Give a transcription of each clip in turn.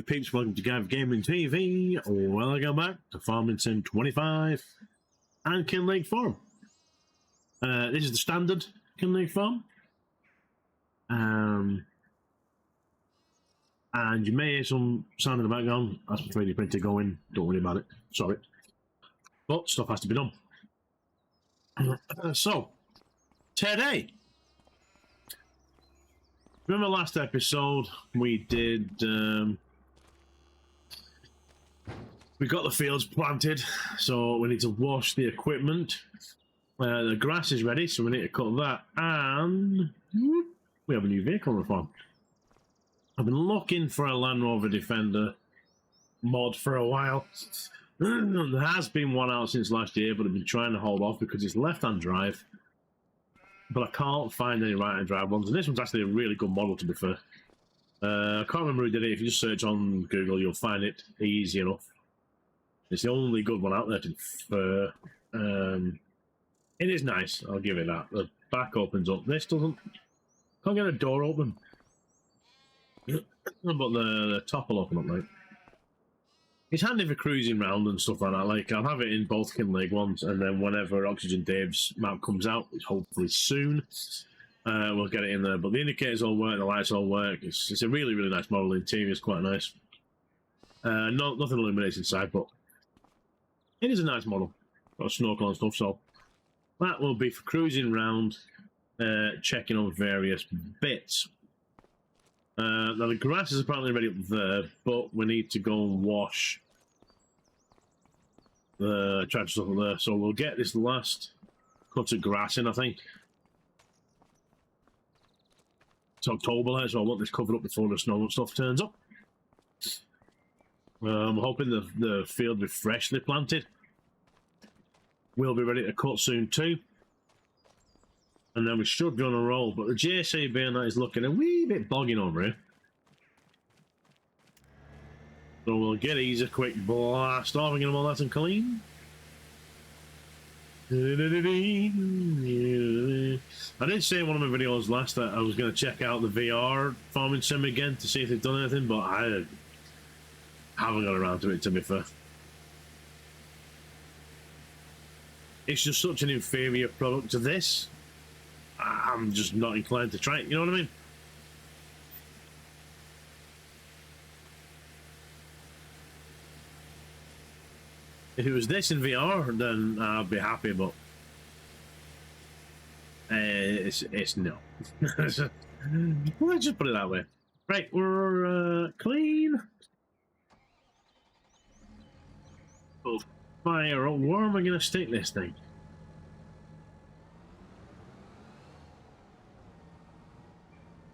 Peeps, welcome to Guyvergamingtv. Welcome back to Farming Sim 25 and Kinlaig Farm. This is the standard Kinlaig Farm. And you may hear some sound in the background. That's my 3D printer going. Don't worry about it. Sorry. But stuff has to be done. So, today, remember last episode we did, we got the fields planted, so we need to wash the equipment. The grass is ready, so we need to cut that, and we have a new vehicle on the farm. I've been looking for a Land Rover Defender mod for a while. There has been one out since last year, but I've been trying to hold off because it's left-hand drive. But I can't find any right-hand drive ones, and this one's actually a really good model, to be fair. I can't remember who did it. If you just search on Google, you'll find it easy enough. It's the only good one out there, to be fair. It is nice, I'll give it that. The back opens up. This doesn't. Can't get a door open. But the top will open up, like. It's handy for cruising around and stuff like that. Like, I'll have it in both Kinlaig ones, and then whenever Oxygen Dave's map comes out, which hopefully soon, we'll get it in there. But the indicators all work, the lights all work. It's a really, really nice model. The interior is quite nice. Nothing illuminates inside, but it is a nice model. Got a snorkel and stuff, so that will be for cruising around, checking on various bits. Now the grass is apparently ready up there, but we need to go and wash the tractor stuff up there. So we'll get this last cut of grass in, I think. It's October, so I want this covered up before the snow and stuff turns up. I'm hoping the field will be freshly planted. We'll be ready to cut soon too. And then we should be on a roll, but the JCB and that is looking a wee bit bogging over here. So we'll get these a quick blast off and get them all nice and clean. I did say in one of my videos last that I was going to check out the VR farming sim again to see if they've done anything, but I haven't got around to it, to be fair. It's just such an inferior product to this. I'm just not inclined to try it, you know what I mean? If it was this in VR, then I'd be happy, but it's no. Let's just put it that way. Right, we're clean. Oh, fire! Where am I going to stick this thing?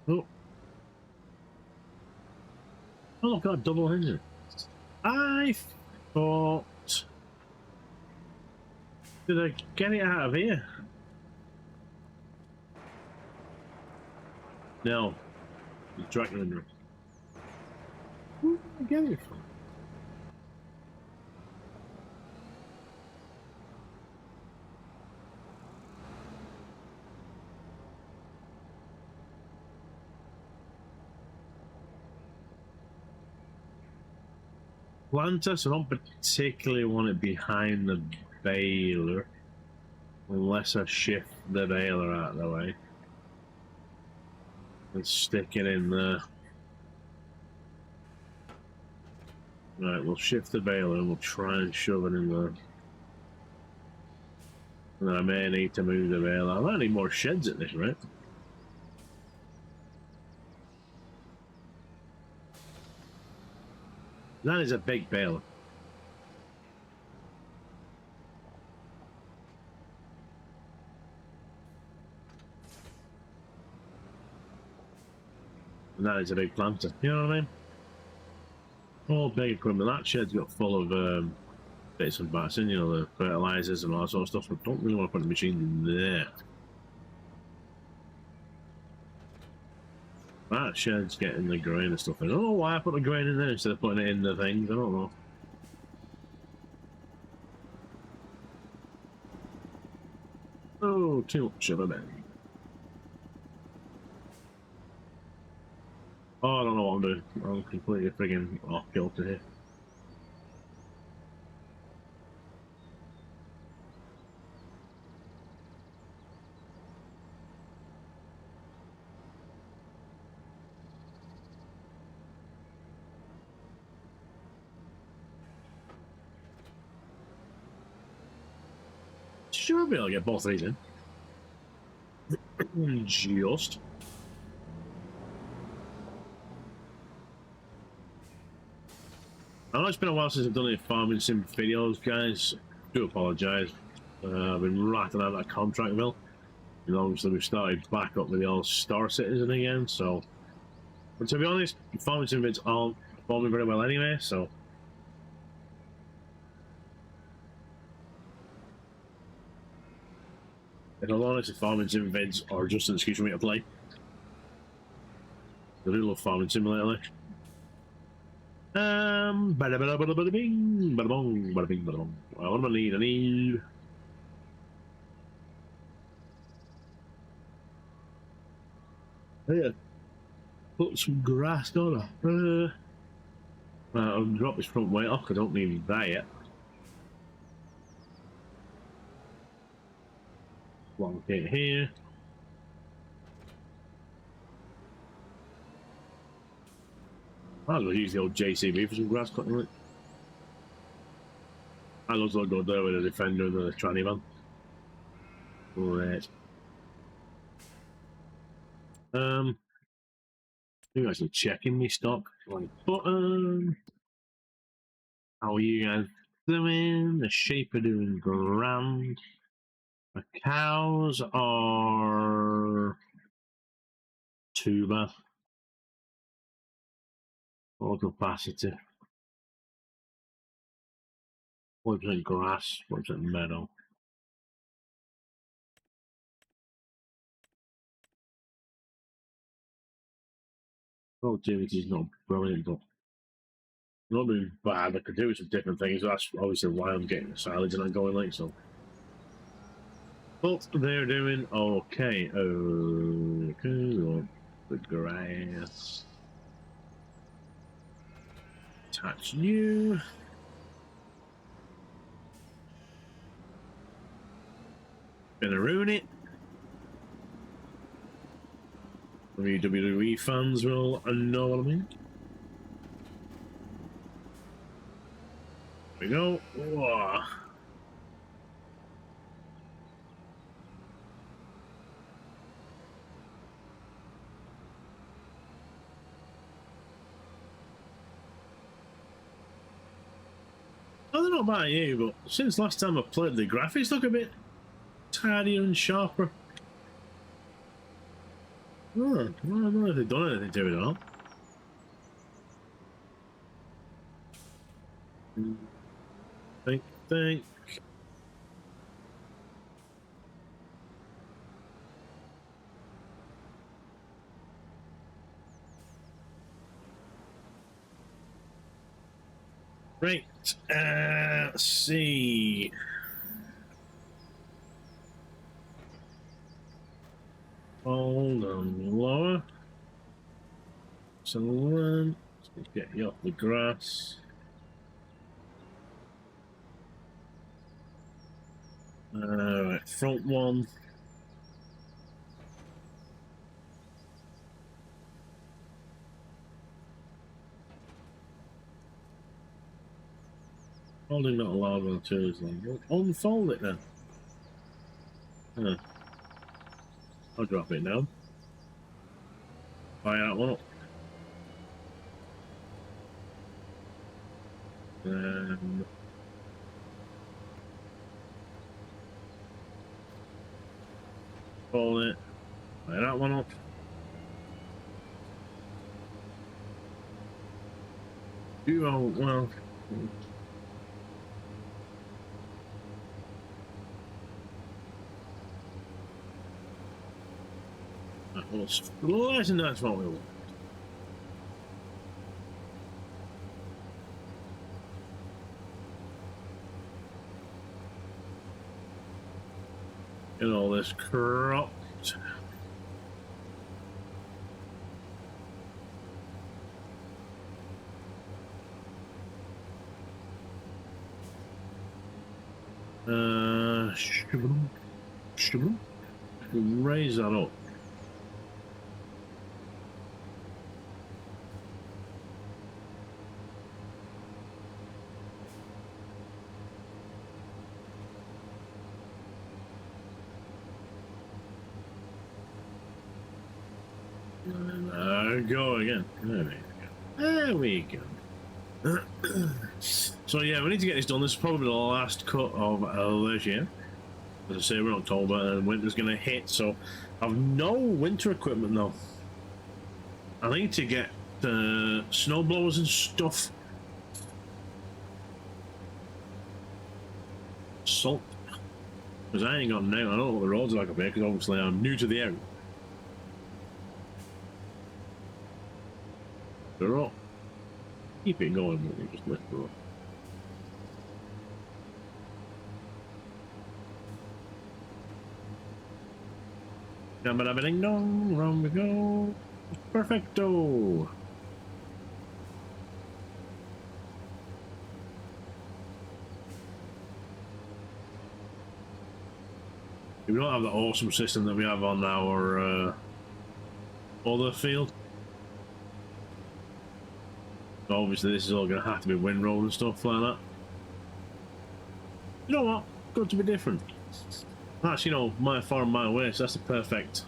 Oh. Oh, I've got a double engine. I thought... Did I get it out of here? No. It's dragging under it. Where did I get it from? Planter, so I don't particularly want it behind the baler unless I shift the baler out of the way and stick it in there. Right, we'll shift the baler and we'll try and shove it in there. And then I may need to move the baler. I might need more sheds at this rate. That is a big baler. And that is a big planter, you know what I mean? All big equipment. That shed's got full of bits and bats in, you know, the fertilizers and all that sort of stuff, but don't really want to put the machine in there. That shed's getting the grain and stuff in. I don't know why I put the grain in there instead of putting it in the things, I don't know. Oh, too much of a bit. Oh, I don't know what I'm doing. I'm completely friggin' off kilter here. Should be able to get both of these in. Just. I know it's been a while since I've done any farming sim videos, guys. I do apologise. I've been ratting out that contract mill. And obviously we've started back up with the old Star Citizen again, so... But to be honest, farming sim vids aren't performing very well anyway, so... If I'm honest, the farming sim vids are just an excuse for me to play. I do love farming simulator. Like. Bada bada bada bada bing, bada bong, bada bing, bada bong. What do I need? I need. Yeah, put some grass down there. I'll drop this front weight off. I don't need that yet. One kit here. Might as well use the old JCB for some grass cutting. Right? Might as well go there with a defender and a tranny van. Right. I think I should check in my stock. Right button. How are you guys doing? The sheep are doing grand. The cows are tuber. Full capacity. 40% grass, 40% meadow. Productivity is not brilliant, but not doing bad. I could do some different things. That's obviously why I'm getting the silage and I'm going like so. But they're doing okay. Okay, the grass. Touch you. Gonna ruin it. WWE fans will know what I mean. There we go. Whoa. I don't know about you, but since last time I played, the graphics look a bit tidier and sharper. Oh, I don't know if they've done anything to it or not. Think. Right, let's see. Hold on, lower. So let's get you off the grass. Right, front one. Holding not allowed on the tools then. Unfold it then. Huh. I'll drop it now. Fire that one up. Fold it. Fire that one up. Well. That was less than that's what we want. Get all this cropped. Shubba-dum, shubba-dum. Raise that up. Go again. There we go. So yeah, we need to get this done. This is probably the last cut of this year. As I say, we're in October and winter's going to hit, so I've no winter equipment though. I need to get snow blowers and stuff. Salt. Because I ain't got now. I don't know what the roads are like up here, because obviously I'm new to the area. They're all. Keep it going, we'll just lift it up. Ding dong, round we go. Perfecto. We don't have the awesome system that we have on our other field. So obviously this is all going to have to be windrow and stuff like that. You know what? Got to be different. That's, you know, my farm, my way, so that's the perfect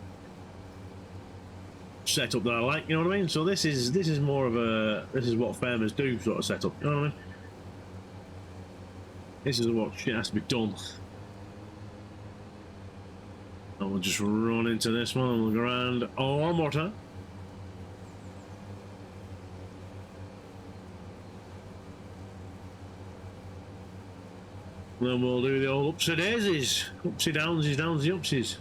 setup that I like, you know what I mean? So this is more of a, this is what farmers do sort of setup, you know what I mean? This is what shit has to be done. And we'll just run into this one and we'll go around one more time. Then we'll do the old upsy daisies. Upsy downsies, downsy upsies.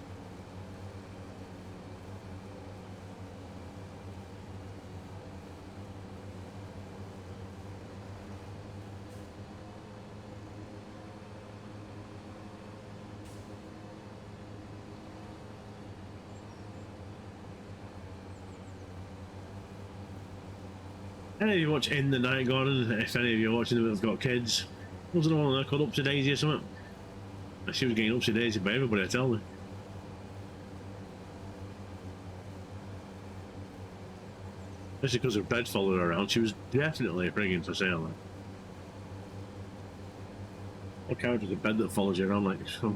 Any of you watch In the Night Garden, if any of you are watching them have got kids, wasn't the one there called Upsy Daisy or something? She was getting Upsy Daisy by everybody, I tell me. Especially because her bed followed her around, she was definitely frigging for sale. Like. What character's a bed that follows you around like so?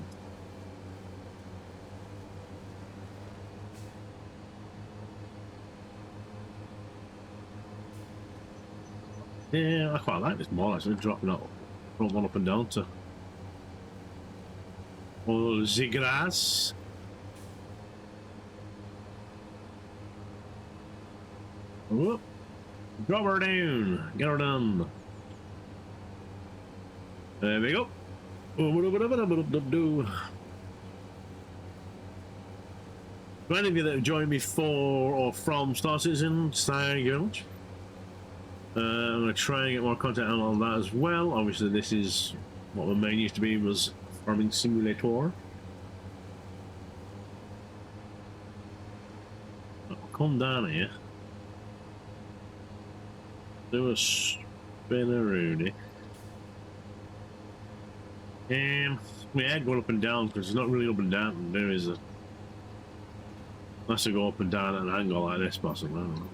Yeah, I quite like this more actually, dropping that front one up and down to all the grass. Whoop. Drop her down, get her done. There we go. For any of you that have joined me for or from Star Citizen, thank you very much. I'm going to try and get more content out on that as well. Obviously this is what the main used to be, was farming simulator. I'll come down here. Do a spinneroonie. We had going up and down because it's not really up and down. There is a. Unless I go up and down at an angle like this, possibly. I don't know.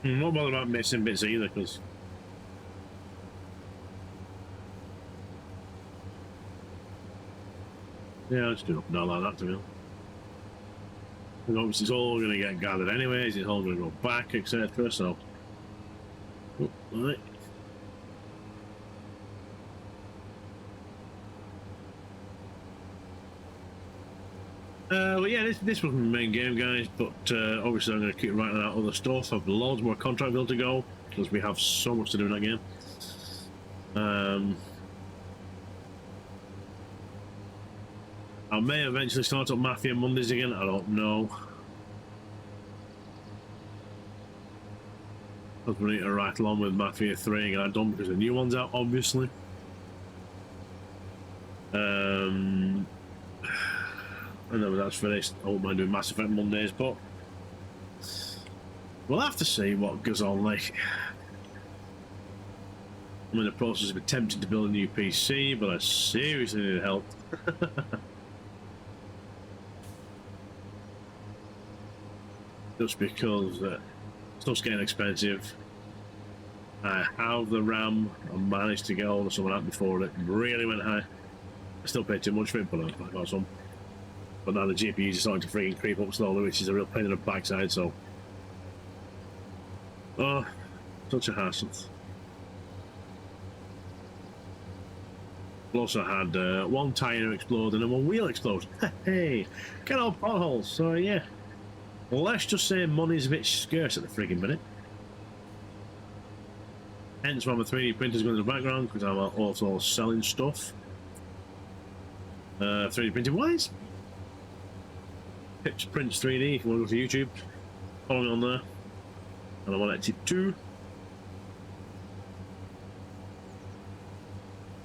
I'm not bothered about missing bits either, because yeah, I'll just do it up and down like that to me. And obviously, it's all going to get gathered anyways. It's all going to go back, etc. So, oh, right. But yeah, this was my main game, guys. But obviously, I'm going to keep writing out other stuff. I've loads more contract build to go because we have so much to do in that game. I may eventually start up Mafia Mondays again. I don't know. I'm going to right along with Mafia 3 and get that done because the new one's out, obviously. I know that's finished. I won't mind doing Mass Effect Mondays, but we'll have to see what goes on. Like, I'm in the process of attempting to build a new PC, but I seriously need help. Just because stuff's getting expensive. I have the RAM. I managed to get hold of some of that before it really went high. I still paid too much for it, but I got some. But now the GPUs are starting to freaking creep up slowly, which is a real pain in the backside, so... Oh, such a hassle. Also had one tyre explode and then one wheel explode. Hey, get out potholes. So yeah, well, let's just say money's a bit scarce at the frigging minute. Hence why my 3D printer's going in the background, because I'm also selling stuff. 3D printing wise, Peeps Prints 3D. If you want to go to YouTube, follow me on there. And I'm on Etsy too.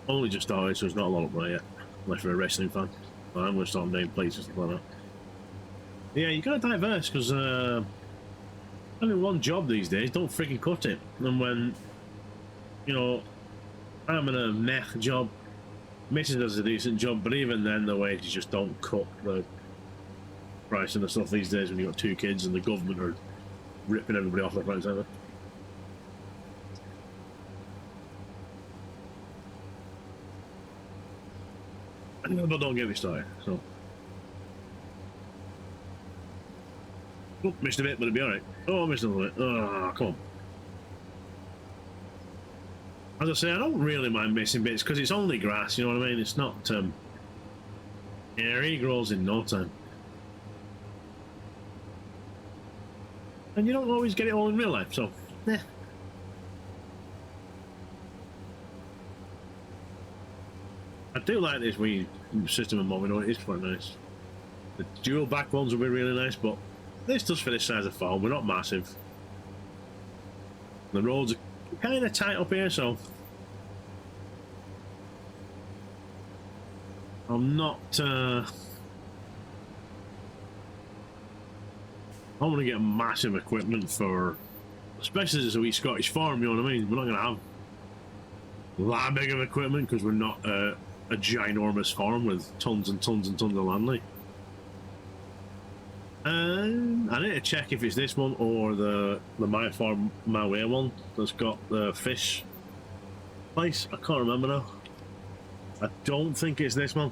Only just started, so there's not a lot up there yet, unless you're a wrestling fan. But I'm going to start naming places and stuff like that. Yeah, you got to diverse, because having one job these days, don't freaking cut it. And when, you know, I'm in a meh job, Mrs. does a decent job, but even then the wages just don't cut the price of the stuff these days when you've got 2 kids and the government are ripping everybody off left, right, and centre. But don't get me started, so... Oh, missed a bit, but it'll be alright. Oh, missed a little bit. Oh, come on. As I say, I don't really mind missing bits, because it's only grass, you know what I mean? It's not, yeah, it grows in no time. And you don't always get it all in real life, so, yeah. I do like this wee system of mobbing, it is quite nice. The dual back ones will be really nice, but this does for this size of farm. We're not massive. The roads are kind of tight up here, so I'm not. I want to get massive equipment for, especially as a wee Scottish farm. You know what I mean? We're not going to have that big of equipment because we're not a ginormous farm with tons and tons and tons of land. Like, I need to check if it's this one or the My Farm My Way one that's got the fish place. I can't remember now. I don't think it's this one,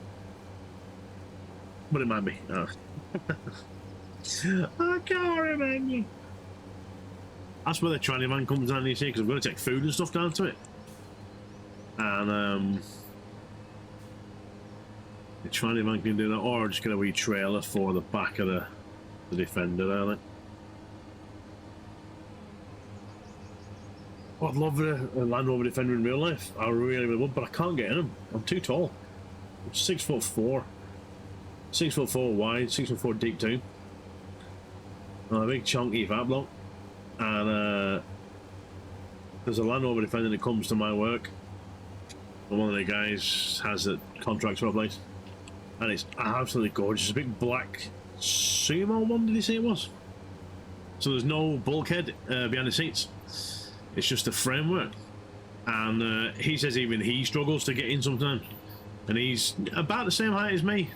but it might be. Oh. I can't remember. That's where the tranny van comes down, you see, because I'm going to take food and stuff down to it. And the tranny van can do that, or just get a wee trailer for the back of the Defender there. Like. Oh, I'd love a Land Rover Defender in real life. I really would, but I can't get in them. I'm too tall. I'm 6'4". 6'4" wide, 6'4" deep too. I'm a big chunky fat bloke. And there's a Land Rover Defender that comes to my work. And one of the guys has a contract for a place. And it's absolutely gorgeous. It's a big black Sumo one, did he say it was? So there's no bulkhead behind the seats. It's just a framework. And he says even he struggles to get in sometimes. And he's about the same height as me.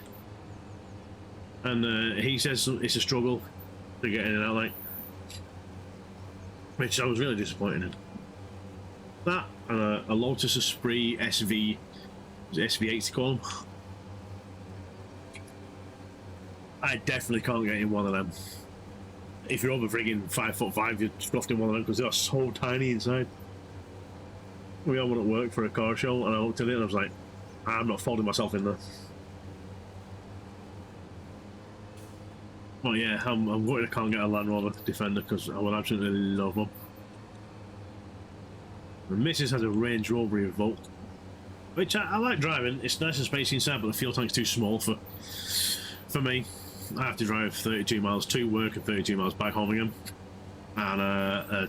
And he says it's a struggle to get in and out, like. Which I was really disappointed in. That and a Lotus Esprit SV, SV8 to call them. I definitely can't get in one of them. If you're over friggin' 5'5", you're stuffed in one of them because they're so tiny inside. We all went at work for a car show and I looked at it and I was like, I'm not folding myself in there. Well, yeah, I'm worried I can't get a Land Rover Defender because I would absolutely love one. The missus has a Range Rover Evoque, which I like driving. It's nice and spacey inside, but the fuel tank's too small for me. I have to drive 32 miles to work and 32 miles back home again. And a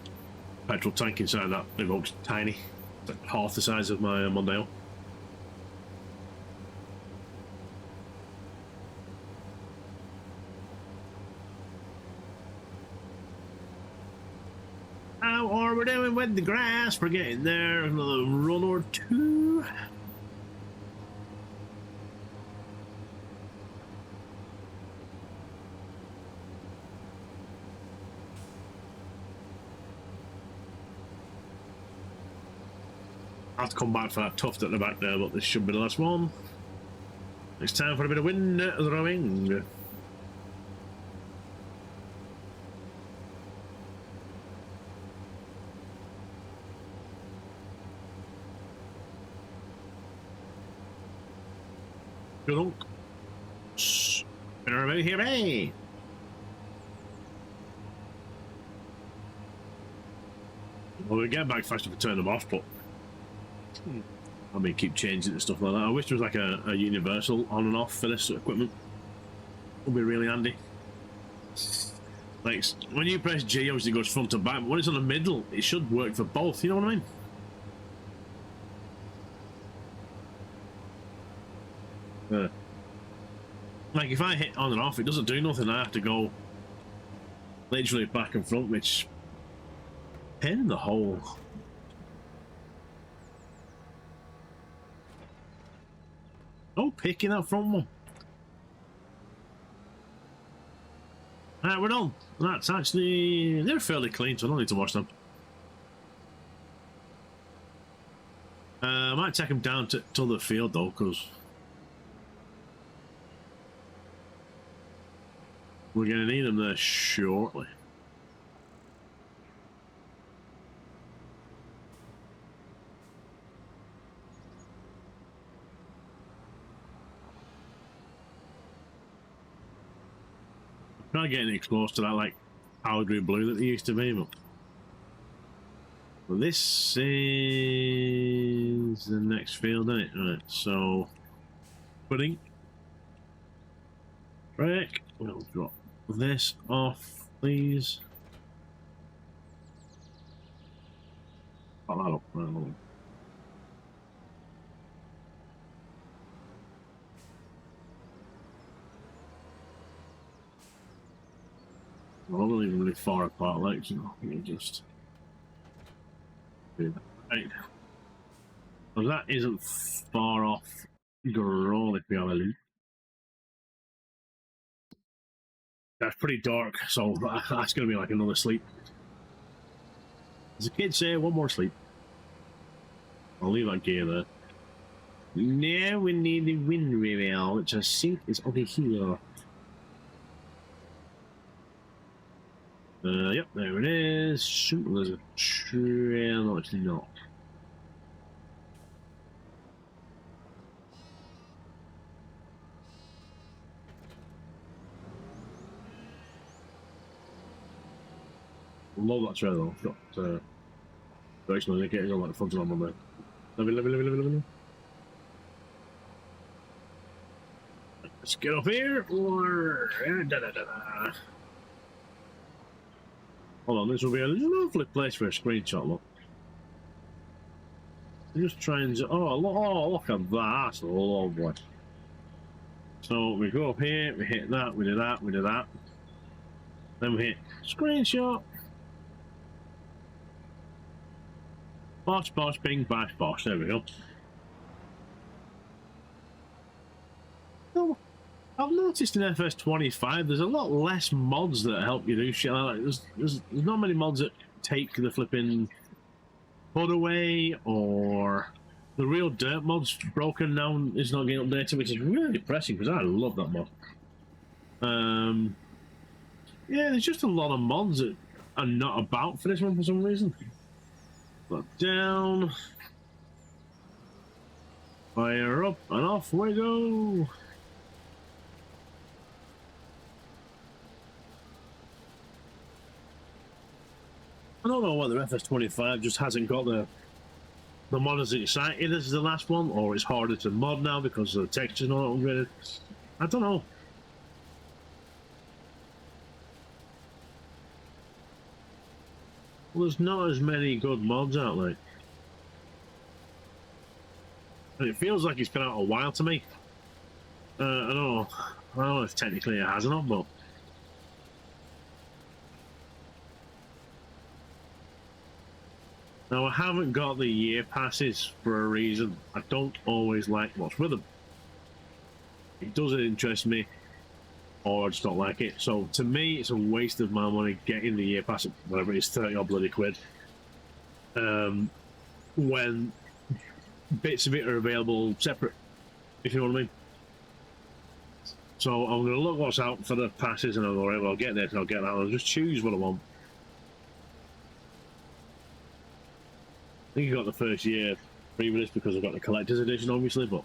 petrol tank inside that Evoque's tiny. It's like half the size of my Mondeo. Ow, are we doing with the grass? We're getting there. Another run or two. I have to come back for that tuft at the back there, but this should be the last one. It's time for a bit of wind throwing. Good. Spin around here, hey! Well, we get back fast if we turn them off, but I mean, keep changing and stuff like that. I wish there was like a universal on and off for this equipment. Would be really handy. Like when you press G, obviously it goes front to back, but when it's on the middle, it should work for both. You know what I mean? Like if I hit on and off, it doesn't do nothing. I have to go literally back and front, which pain in the hole. Oh, picking that front one. Alright, we're done. That's actually, they're fairly clean, so I don't need to wash them. I might take them down to the field though, because we're going to need them there shortly. Not getting it close to that like powdery blue that they used to be, but this is the next field, isn't it? Right, so pudding. Break. We'll drop this off, please. Oh, that up. Well, I'm not even really far apart, like, you know, you just do that. Right. Well, that isn't far off Gorol, if we have a look. That's pretty dark, so that's going to be like another sleep. As the kids say, one more sleep. I'll leave that gear there. Now we need the wind reveal, which I think is over here. Yep, there it is. Shoot, there's a trail. No, it's not. Love that trail though. Got directional indicators on like the front of my there. Let's get up here. Or hold on, this will be a lovely place for a screenshot. Look, just try and look at that. That's lovely. So we go up here, we hit that, we do that, we do that. Then we hit screenshot. Bosh, bosh, bing, bash, bosh. There we go. Oh, I've noticed in FS25 there's a lot less mods that help you do shit like that. There's not many mods that take the flipping HUD away, or the real dirt mod's broken now is not getting updated, which is really depressing because I love that mod. Yeah, there's just a lot of mods that are not about for this one for some reason. But down, fire up, and off we go. I don't know whether FS25 just hasn't got the mod as excited as the last one, or it's harder to mod now because the texture's not upgraded. I don't know. Well, there's not as many good mods out there. And it feels like it's been out a while to me. I don't know if technically it has or not, but... Now, I haven't got the year passes for a reason. I don't always like what's with them. It doesn't interest me, or I just don't like it. So, to me, it's a waste of my money getting the year pass, whatever it is, 30 odd bloody quid. When bits of it are available separate, if you know what I mean. So, I'm going to look what's out for the passes, and I'll go, right, well, I'll get this, and I'll get that, and I'll just choose what I want. I think I got the first year free with this because I've got the collector's edition, obviously, but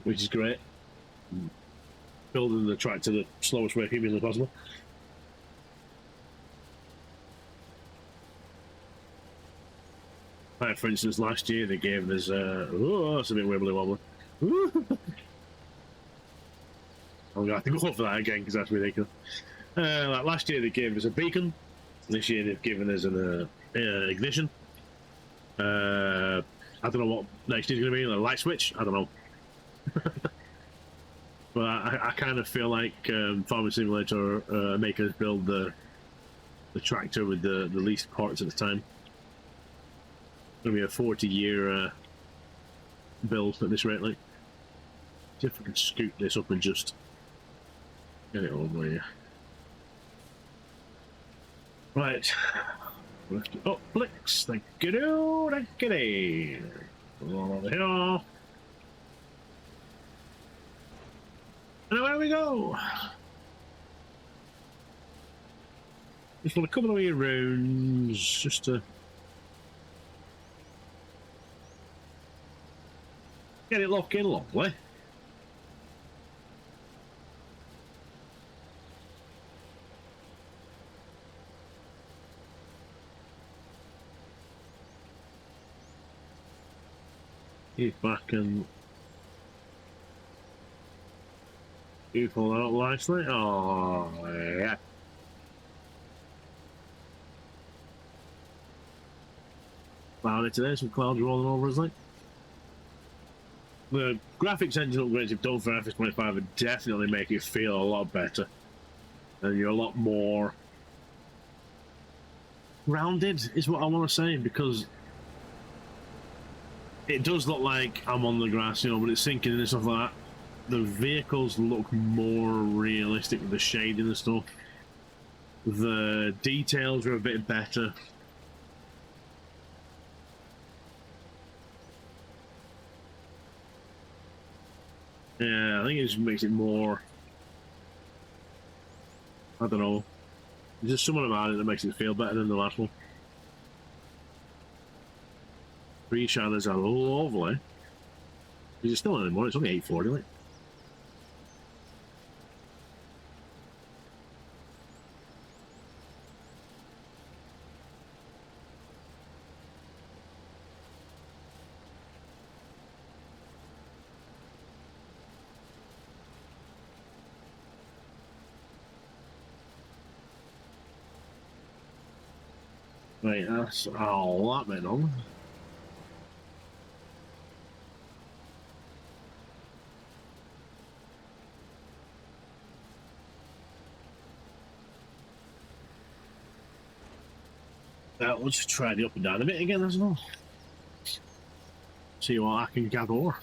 which is great. Building the tractor the slowest way humanly possible. Like, for instance, last year they gave us oh, that's a bit wibbly wobbly. I'm gonna have to go for that again because that's ridiculous. Like last year they gave us a beacon. This year they've given us an ignition. I don't know what next year's going to be. A light switch? I don't know. But I kind of feel like Farming Simulator make us build the tractor with the least parts at the time. It's going to be a 40-year build at this rate. Like, see if I can scoot this up and just get it over here. Right. Oh, Blix, thank you, thank you. Over here. And away we go. Just want a couple of wee rounds, just to get it locked in lovely. He's back and you pull that up nicely. Oh yeah. Cloudy today, some clouds rolling over us like. The graphics engine upgrades you've done for FS25 would definitely make it feel a lot better. And you're a lot more rounded is what I want to say, because it does look like I'm on the grass, you know, but it's sinking and stuff like that. The vehicles look more realistic with the shading and stuff. The details are a bit better. Yeah, I think it just makes it more... I don't know. There's just something about it that makes it feel better than the last one. Three shadows are lovely. Is it still anymore? It's only 8:40, like. Right, that's all that bit on. We'll just try the up and down a bit again as well. See what I can gather.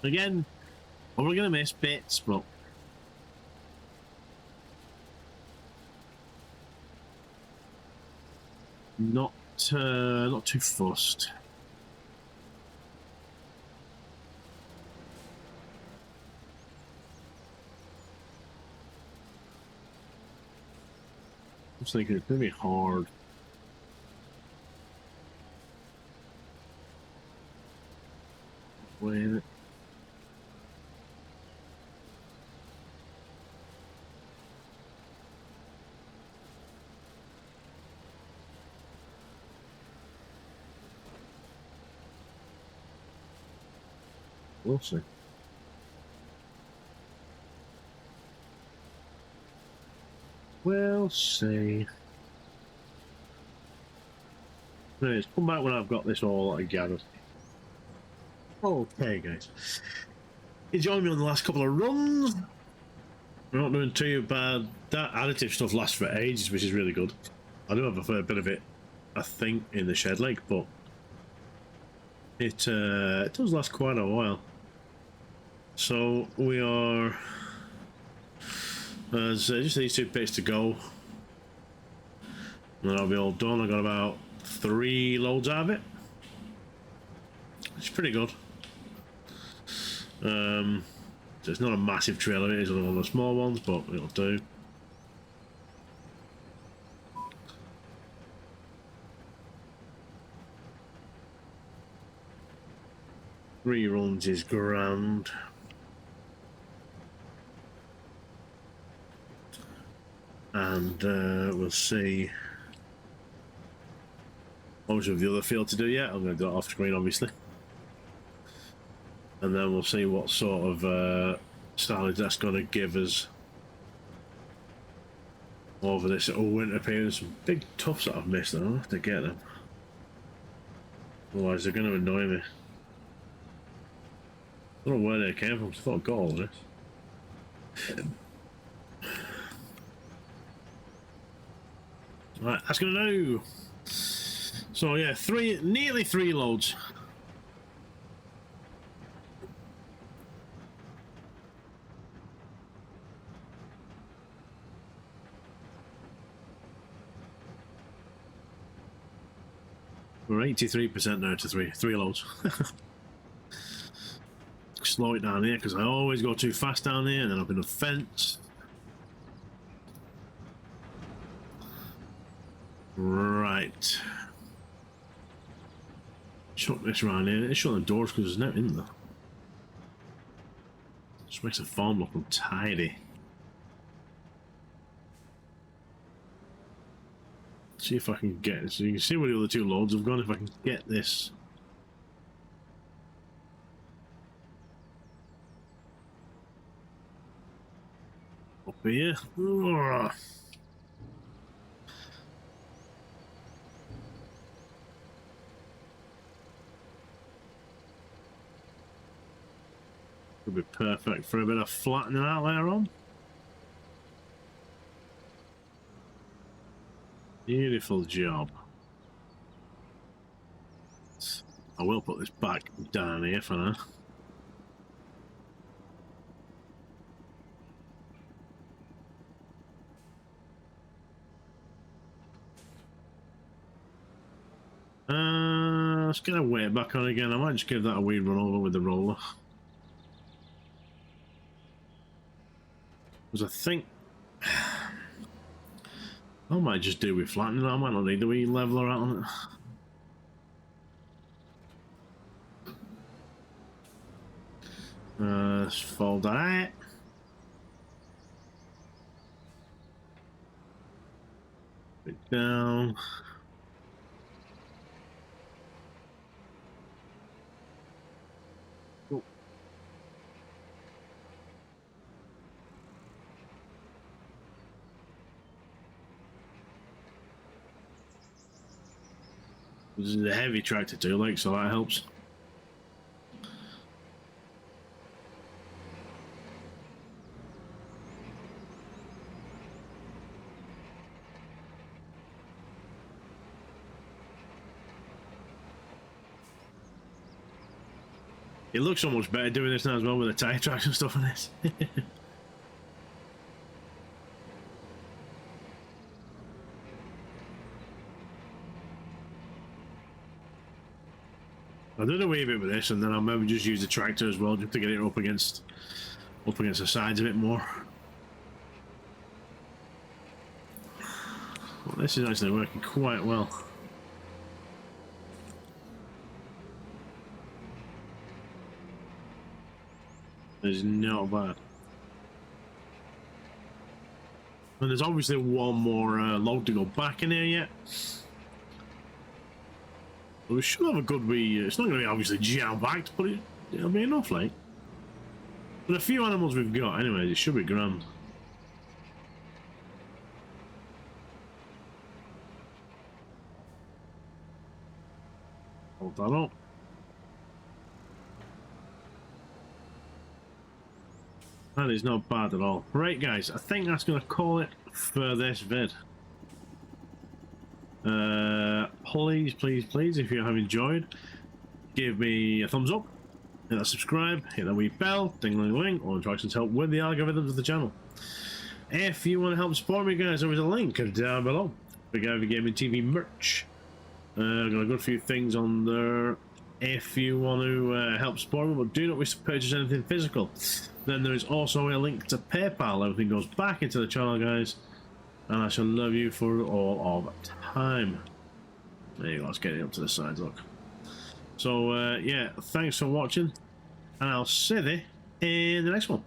Again, we're going to miss bits, but not too fussed. I was thinking it's going to be hard. Wait. We'll see. We'll see. Anyways, come back when I've got this all gathered. Okay, guys. You joined me on the last couple of runs. We're not doing too bad. That additive stuff lasts for ages, which is really good. I do have a fair bit of it I think, in the shed lake, but it does last quite a while. So we are there's just these 2 pits to go, and then I'll be all done. I got about 3 loads out of it. It's pretty good. So it's not a massive trailer, it is one of the small ones, but it'll do. Three runs is grand. And we'll see. Obviously, with the other field to do yet, I'm going to do it off screen, obviously. And then we'll see what sort of silage that's going to give us over this winter period. Some big tufts that I've missed, I'll have to get them. Otherwise, they're going to annoy me. I don't know where they came from, I thought I got all of this. Right, that's going to do. So yeah, nearly 3 loads. We're 83% now to 3 loads. Slow it down here because I always go too fast down here and then up in the fence. Right. Shut this around here. Let's shut the doors because there's nothing in there. Just makes the farm look untidy. See if I can get it. So you can see where the other 2 loads have gone. If I can get this. Up here. Ugh. Could be perfect for a bit of flattening out later on. Beautiful job. I will put this back down here for now. Let's get a weight back on again. I might just give that a wee run over with the roller. Because I think I might just do with flattening. I might not need the wee leveler out on it. Let's fold that out. Put it down. Oh. This is a heavy tractor too, like, so that helps. It looks so much better doing this now as well with the tire tracks and stuff on this. I'll do a wee bit with this, and then I'll maybe just use the tractor as well, just to get it up against the sides a bit more. Well, this is actually working quite well. It's not bad. And there's obviously one more load to go back in here yet. But we should have a good wee... it's not going to be obviously jam-packed, but it'll be enough, like. But a few animals we've got, anyway, it should be grand. Hold that up. That is not bad at all. Right, guys, I think that's going to call it for this vid. please, please, please, if you have enjoyed, give me a thumbs up, hit that subscribe, hit that wee bell, ding-ling-ling, or instructions help with the algorithms of the channel. If you want to help support me, guys, there is a link down below for Guyvergamingtv merch. I've got a good few things on there if you want to help support me, but do not wish to purchase anything physical. Then there is also a link to PayPal. Everything goes back into the channel, guys, and I shall love you for all of time. There you go, let's get it up to the sides, look. So, yeah, thanks for watching, and I'll see you in the next one.